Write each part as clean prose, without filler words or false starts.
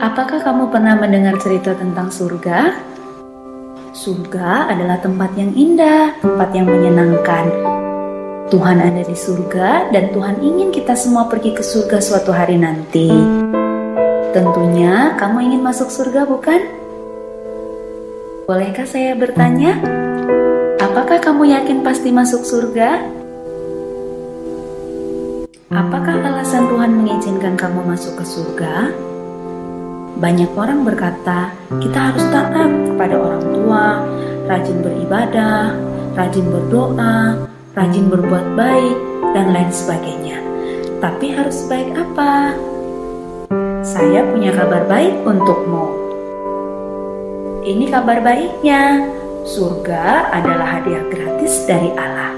Apakah kamu pernah mendengar cerita tentang surga? Surga adalah tempat yang indah, tempat yang menyenangkan. Tuhan ada di surga dan Tuhan ingin kita semua pergi ke surga suatu hari nanti. Tentunya kamu ingin masuk surga, bukan? Bolehkah saya bertanya? Apakah kamu yakin pasti masuk surga? Apakah alasan Tuhan mengizinkan kamu masuk ke surga? Banyak orang berkata, kita harus taat kepada orang tua, rajin beribadah, rajin berdoa, rajin berbuat baik, dan lain sebagainya. Tapi harus baik apa? Saya punya kabar baik untukmu. Ini kabar baiknya, surga adalah hadiah gratis dari Allah.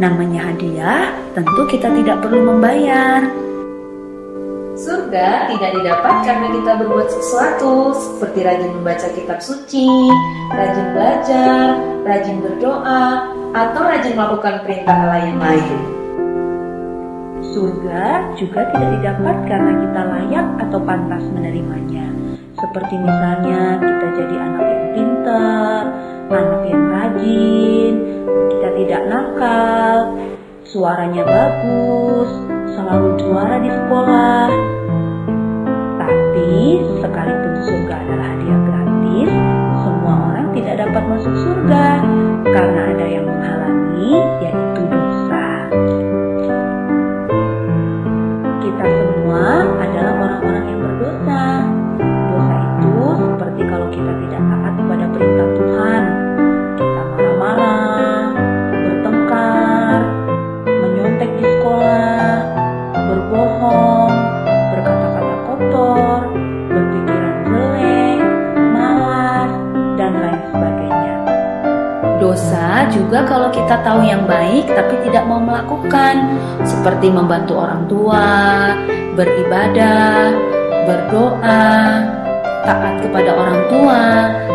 Namanya hadiah, tentu kita tidak perlu membayar. Surga tidak didapat karena kita berbuat sesuatu, seperti rajin membaca kitab suci, rajin belajar, rajin berdoa, atau rajin melakukan perintah Allah yang lain. Surga juga tidak didapat karena kita layak atau pantas menerimanya. Seperti misalnya kita jadi anak yang pintar, anak yang rajin, kita tidak nakal, suaranya bagus, selalu juara di sekolah. Tapi sekalipun surga adalah hadiah gratis, semua orang tidak dapat masuk surga karena ada yang menghalangi, yaitu dosa. Kita semua adalah orang-orang yang berdosa. Dosa itu seperti kalau kita tidak taat kepada perintah Tuhan, kita marah-marah, bertengkar, menyontek di sekolah, berbohong, berkata-kata kotor, berpikiran jelek, malas, dan lain sebagainya. Dosa juga kalau kita tahu yang baik tapi tidak mau melakukan, seperti membantu orang tua, beribadah, berdoa, taat kepada orang tua,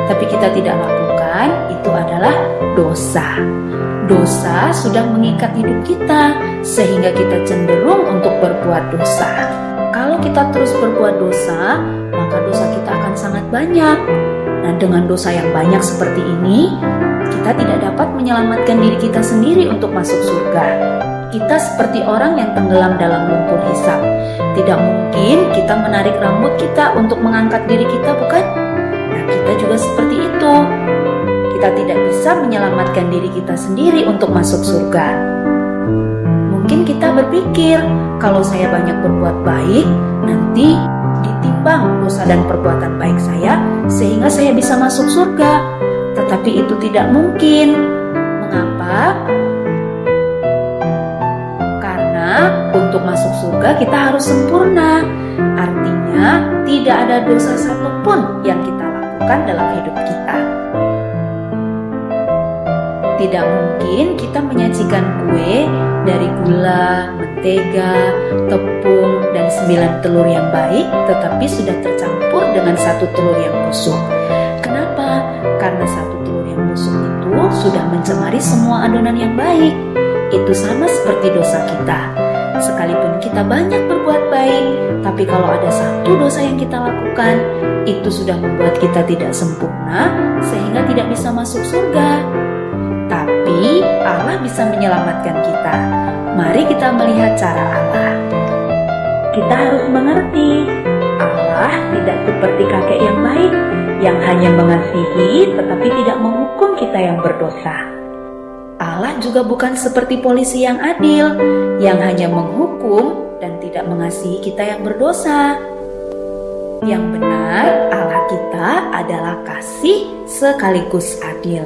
tapi kita tidak lakukan, itu adalah dosa. Dosa sudah mengikat hidup kita, sehingga kita cenderung untuk berbuat dosa. Kalau kita terus berbuat dosa, maka dosa kita akan sangat banyak. Nah, dengan dosa yang banyak seperti ini, kita tidak dapat menyelamatkan diri kita sendiri untuk masuk surga. Kita seperti orang yang tenggelam dalam lumpur hisap. Tidak mungkin kita menarik rambut kita untuk mengangkat diri kita, bukan? Nah, kita juga seperti itu. Kita tidak bisa menyelamatkan diri kita sendiri untuk masuk surga. Mungkin kita berpikir, kalau saya banyak berbuat baik, nanti ditimbang dosa dan perbuatan baik saya, sehingga saya bisa masuk surga. Tetapi itu tidak mungkin. Mengapa? Karena untuk masuk surga kita harus sempurna. Artinya tidak ada dosa satupun yang kita lakukan dalam hidup kita. Tidak mungkin kita menyajikan kue dari gula, mentega, tepung, dan 9 telur yang baik, tetapi sudah tercampur dengan 1 telur yang busuk. Kenapa? Karena 1 telur yang busuk itu sudah mencemari semua adonan yang baik. Itu sama seperti dosa kita. Sekalipun kita banyak berbuat baik, tapi kalau ada 1 dosa yang kita lakukan, itu sudah membuat kita tidak sempurna, sehingga tidak bisa masuk surga. Tapi Allah bisa menyelamatkan kita. Mari kita melihat cara Allah. Kita harus mengerti, Allah tidak seperti kakek yang baik, yang hanya mengasihi tetapi tidak menghukum kita yang berdosa. Allah juga bukan seperti polisi yang adil, yang hanya menghukum dan tidak mengasihi kita yang berdosa. Yang benar, Allah kita adalah kasih sekaligus adil.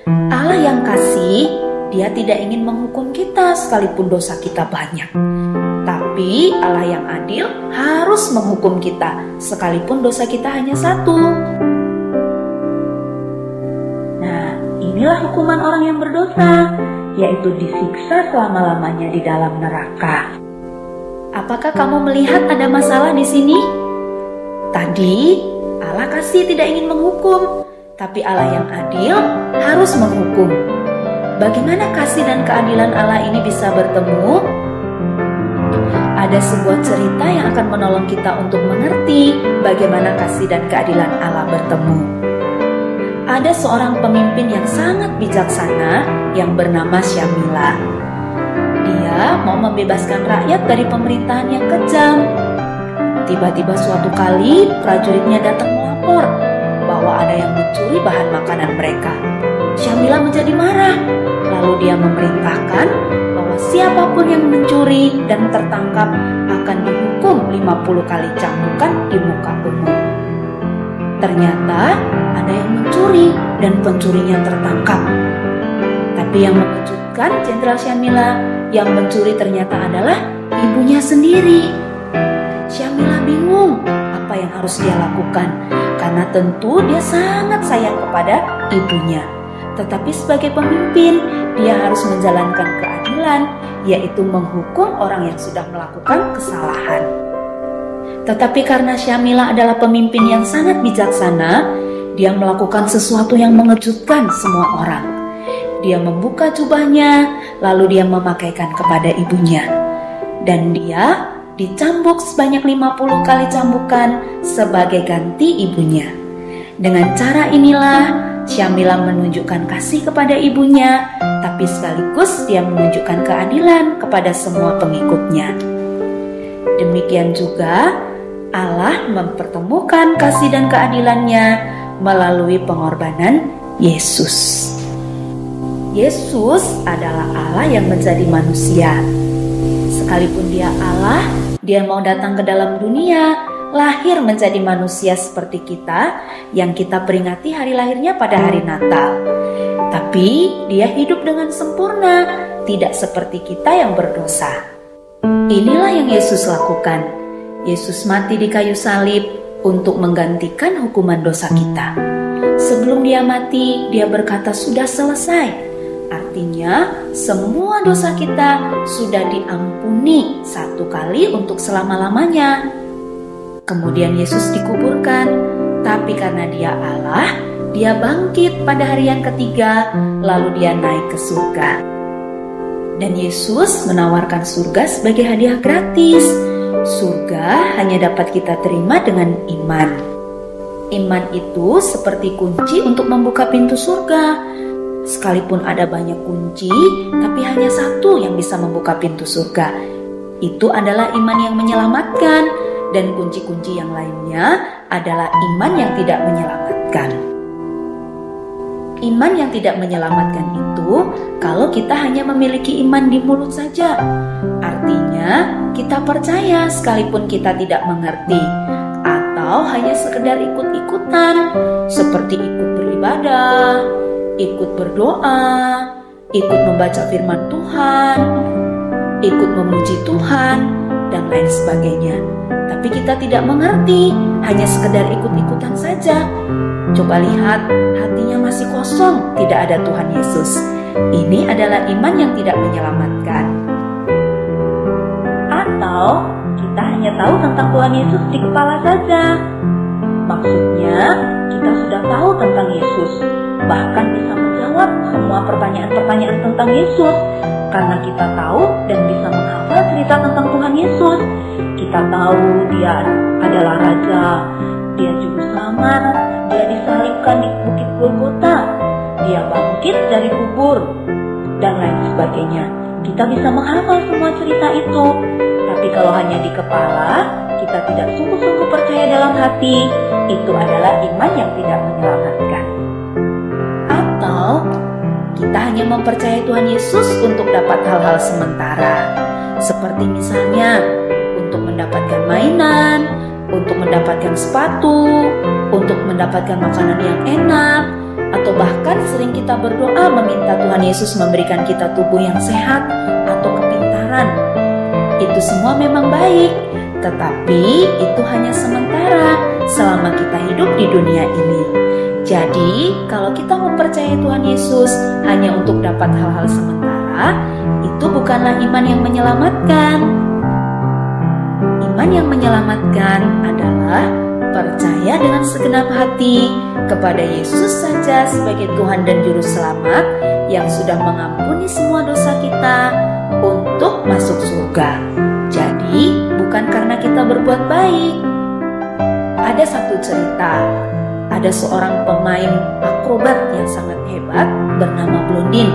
Allah yang kasih, Dia tidak ingin menghukum kita sekalipun dosa kita banyak. Tapi Allah yang adil harus menghukum kita sekalipun dosa kita hanya 1. Nah, inilah hukuman orang yang berdosa, yaitu disiksa selama-lamanya di dalam neraka. Apakah kamu melihat ada masalah di sini? Tadi Allah kasih tidak ingin menghukum, tapi Allah yang adil harus menghukum. Bagaimana kasih dan keadilan Allah ini bisa bertemu? Ada sebuah cerita yang akan menolong kita untuk mengerti bagaimana kasih dan keadilan Allah bertemu. Ada seorang pemimpin yang sangat bijaksana yang bernama Syamila. Dia mau membebaskan rakyat dari pemerintahan yang kejam. Tiba-tiba suatu kali prajuritnya datang melapor bahwa ada yang mencuri bahan makanan mereka. Syamila menjadi marah, lalu dia memerintahkan bahwa siapapun yang mencuri dan tertangkap akan dihukum 50 kali cambukan di muka umum. Ternyata ada yang mencuri dan pencurinya tertangkap. Tapi yang mengejutkan Jenderal Syamila, yang mencuri ternyata adalah ibunya sendiri. Syamila bingung apa yang harus dia lakukan, karena tentu dia sangat sayang kepada ibunya. Tetapi sebagai pemimpin, dia harus menjalankan keadilan, yaitu menghukum orang yang sudah melakukan kesalahan. Tetapi karena Syamila adalah pemimpin yang sangat bijaksana, dia melakukan sesuatu yang mengejutkan semua orang. Dia membuka jubahnya, lalu dia memakaikan kepada ibunya. Dan dia dicambuk sebanyak 50 kali cambukan sebagai ganti ibunya. Dengan cara inilah Syamila menunjukkan kasih kepada ibunya, tapi sekaligus dia menunjukkan keadilan kepada semua pengikutnya. Demikian juga Allah mempertemukan kasih dan keadilannya melalui pengorbanan Yesus. Yesus adalah Allah yang menjadi manusia. Sekalipun dia Allah, dia mau datang ke dalam dunia, lahir menjadi manusia seperti kita yang kita peringati hari lahirnya pada hari Natal. Tapi dia hidup dengan sempurna, tidak seperti kita yang berdosa. Inilah yang Yesus lakukan. Yesus mati di kayu salib untuk menggantikan hukuman dosa kita. Sebelum dia mati, dia berkata sudah selesai. Artinya semua dosa kita sudah diampuni satu kali untuk selama-lamanya. Kemudian Yesus dikuburkan, tapi karena dia Allah, dia bangkit pada hari yang ketiga, lalu dia naik ke surga. Dan Yesus menawarkan surga sebagai hadiah gratis. Surga hanya dapat kita terima dengan iman. Iman itu seperti kunci untuk membuka pintu surga. Sekalipun ada banyak kunci, tapi hanya satu yang bisa membuka pintu surga. Itu adalah iman yang menyelamatkan. Dan kunci-kunci yang lainnya adalah iman yang tidak menyelamatkan. Iman yang tidak menyelamatkan itu kalau kita hanya memiliki iman di mulut saja. Artinya kita percaya sekalipun kita tidak mengerti, atau hanya sekedar ikut-ikutan seperti ikut beribadah, ikut berdoa, ikut membaca firman Tuhan, ikut memuji Tuhan, dan lain sebagainya. Tapi kita tidak mengerti, hanya sekedar ikut-ikutan saja. Coba lihat, hatinya masih kosong, tidak ada Tuhan Yesus. Ini adalah iman yang tidak menyelamatkan. Atau kita hanya tahu tentang Tuhan Yesus di kepala saja. Maksudnya, kita sudah tahu tentang Yesus, bahkan bisa menjawab semua pertanyaan-pertanyaan tentang Yesus, karena kita tahu dan bisa menghafal cerita tentang Tuhan Yesus. Kita tahu dia adalah Raja, dia Juru Selamat, dia disalibkan di Bukit Golgota, dia bangkit dari kubur, dan lain sebagainya. Kita bisa menghafal semua cerita itu, tapi kalau hanya di kepala, kita tidak sungguh-sungguh percaya dalam hati, itu adalah iman yang tidak menyelamatkan. Atau kita hanya mempercayai Tuhan Yesus untuk dapat hal-hal sementara, seperti misalnya untuk mendapatkan mainan, untuk mendapatkan sepatu, untuk mendapatkan makanan yang enak, atau bahkan sering kita berdoa meminta Tuhan Yesus memberikan kita tubuh yang sehat atau kepintaran. Itu semua memang baik, tetapi itu hanya sementara selama kita hidup di dunia ini. Jadi, kalau kita mempercayai Tuhan Yesus hanya untuk dapat hal-hal sementara, itu bukanlah iman yang menyelamatkan. Iman yang menyelamatkan adalah percaya dengan segenap hati kepada Yesus saja sebagai Tuhan dan Juru Selamat yang sudah mengampuni semua dosa kita untuk masuk surga. Jadi, bukan karena kita berbuat baik. Ada ada satu cerita. Ada seorang pemain akrobat yang sangat hebat bernama Blondin.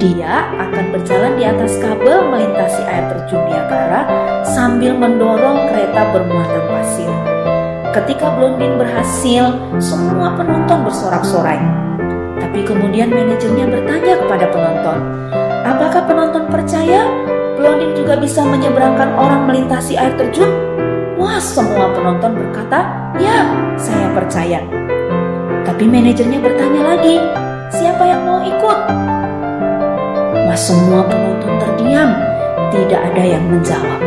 Dia akan berjalan di atas kabel melintasi air terjun Niagara sambil mendorong kereta bermuatan pasir. Ketika Blondin berhasil, semua penonton bersorak-sorai. Tapi kemudian manajernya bertanya kepada penonton, apakah penonton percaya Blondin juga bisa menyeberangkan orang melintasi air terjun? Wah, semua penonton berkata, ya, saya percaya. Tapi manajernya bertanya lagi, siapa yang mau ikut? Wah, semua penonton terdiam, tidak ada yang menjawab.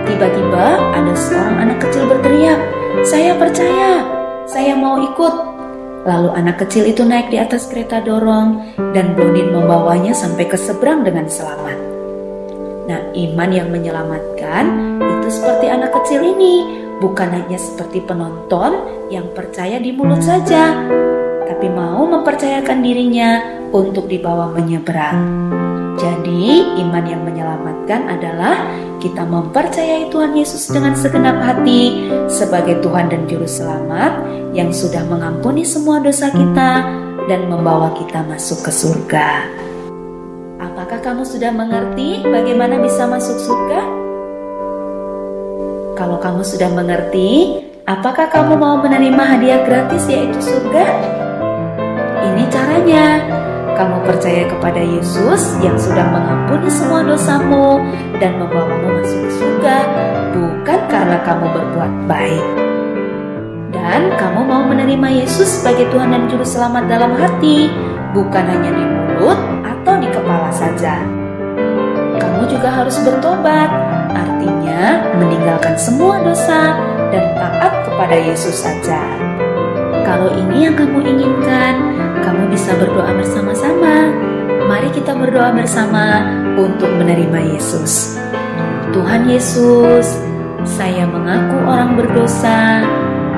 Tiba-tiba ada seorang anak kecil berteriak, saya percaya, saya mau ikut. Lalu anak kecil itu naik di atas kereta dorong dan Blondin membawanya sampai ke seberang dengan selamat. Nah, iman yang menyelamatkan itu seperti anak kecil ini, bukan hanya seperti penonton yang percaya di mulut saja, tapi mau mempercayakan dirinya untuk dibawa menyeberang. Jadi, iman yang menyelamatkan adalah kita mempercayai Tuhan Yesus dengan segenap hati sebagai Tuhan dan Juru Selamat yang sudah mengampuni semua dosa kita dan membawa kita masuk ke surga. Apakah kamu sudah mengerti bagaimana bisa masuk surga? Kalau kamu sudah mengerti, apakah kamu mau menerima hadiah gratis yaitu surga? Ini caranya. Kamu percaya kepada Yesus yang sudah mengampuni semua dosamu dan membawamu masuk ke surga, bukan karena kamu berbuat baik. Dan kamu mau menerima Yesus sebagai Tuhan dan Juru Selamat dalam hati, bukan hanya di mulut atau di kepala saja. Kamu juga harus bertobat, artinya meninggalkan semua dosa dan taat kepada Yesus saja. Kalau ini yang kamu inginkan, kamu bisa berdoa bersama-sama. Mari kita berdoa bersama untuk menerima Yesus. Tuhan Yesus, saya mengaku orang berdosa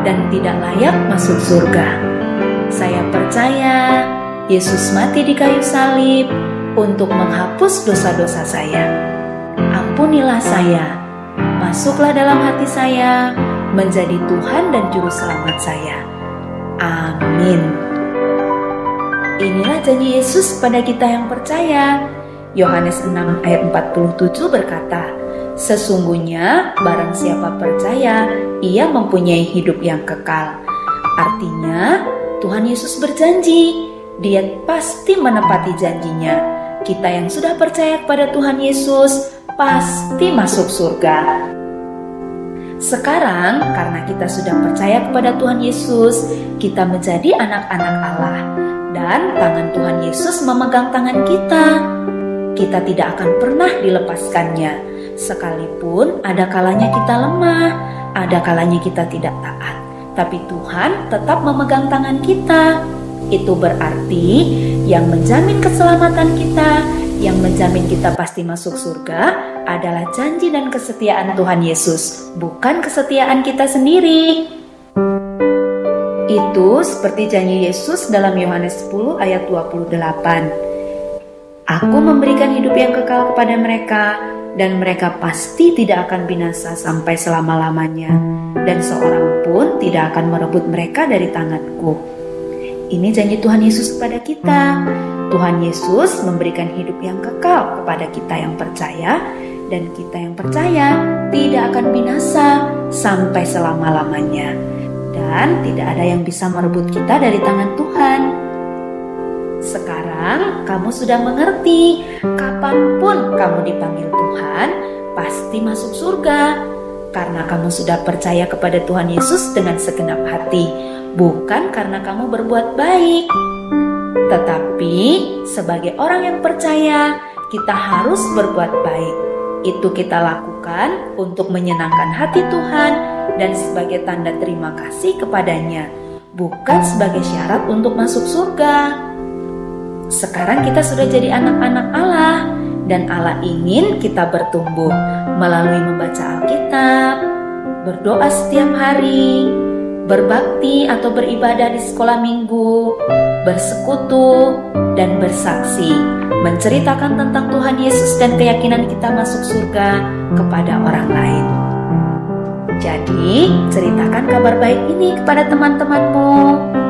dan tidak layak masuk surga. Saya percaya Yesus mati di kayu salib untuk menghapus dosa-dosa saya. Ampunilah saya, masuklah dalam hati saya, menjadi Tuhan dan Juru Selamat saya. Amin. Inilah janji Yesus pada kita yang percaya. Yohanes 6 ayat 47 berkata, sesungguhnya barang siapa percaya, ia mempunyai hidup yang kekal. Artinya, Tuhan Yesus berjanji, Dia pasti menepati janjinya. Kita yang sudah percaya kepada Tuhan Yesus pasti masuk surga. Sekarang, karena kita sudah percaya kepada Tuhan Yesus, kita menjadi anak-anak Allah. Dan tangan Tuhan Yesus memegang tangan kita. Kita tidak akan pernah dilepaskannya. Sekalipun ada kalanya kita lemah, ada kalanya kita tidak taat. Tapi Tuhan tetap memegang tangan kita. Itu berarti yang menjamin keselamatan kita, yang menjamin kita pasti masuk surga adalah janji dan kesetiaan Tuhan Yesus, bukan kesetiaan kita sendiri. Itu seperti janji Yesus dalam Yohanes 10 ayat 28. Aku memberikan hidup yang kekal kepada mereka, dan mereka pasti tidak akan binasa sampai selama-lamanya, dan seorang pun tidak akan merebut mereka dari tanganku. Ini janji Tuhan Yesus kepada kita. Tuhan Yesus memberikan hidup yang kekal kepada kita yang percaya, dan kita yang percaya tidak akan binasa sampai selama-lamanya. Dan tidak ada yang bisa merebut kita dari tangan Tuhan. Sekarang kamu sudah mengerti, kapanpun kamu dipanggil Tuhan, pasti masuk surga. Karena kamu sudah percaya kepada Tuhan Yesus dengan segenap hati, bukan karena kamu berbuat baik. Tetapi sebagai orang yang percaya, kita harus berbuat baik. Itu kita lakukan untuk menyenangkan hati Tuhan dan sebagai tanda terima kasih kepadanya, bukan sebagai syarat untuk masuk surga. Sekarang kita sudah jadi anak-anak Allah, dan Allah ingin kita bertumbuh melalui membaca Alkitab, berdoa setiap hari, berbakti atau beribadah di sekolah minggu, bersekutu, dan bersaksi, menceritakan tentang Tuhan Yesus dan keyakinan kita masuk surga kepada orang lain. Jadi, ceritakan kabar baik ini kepada teman-temanmu.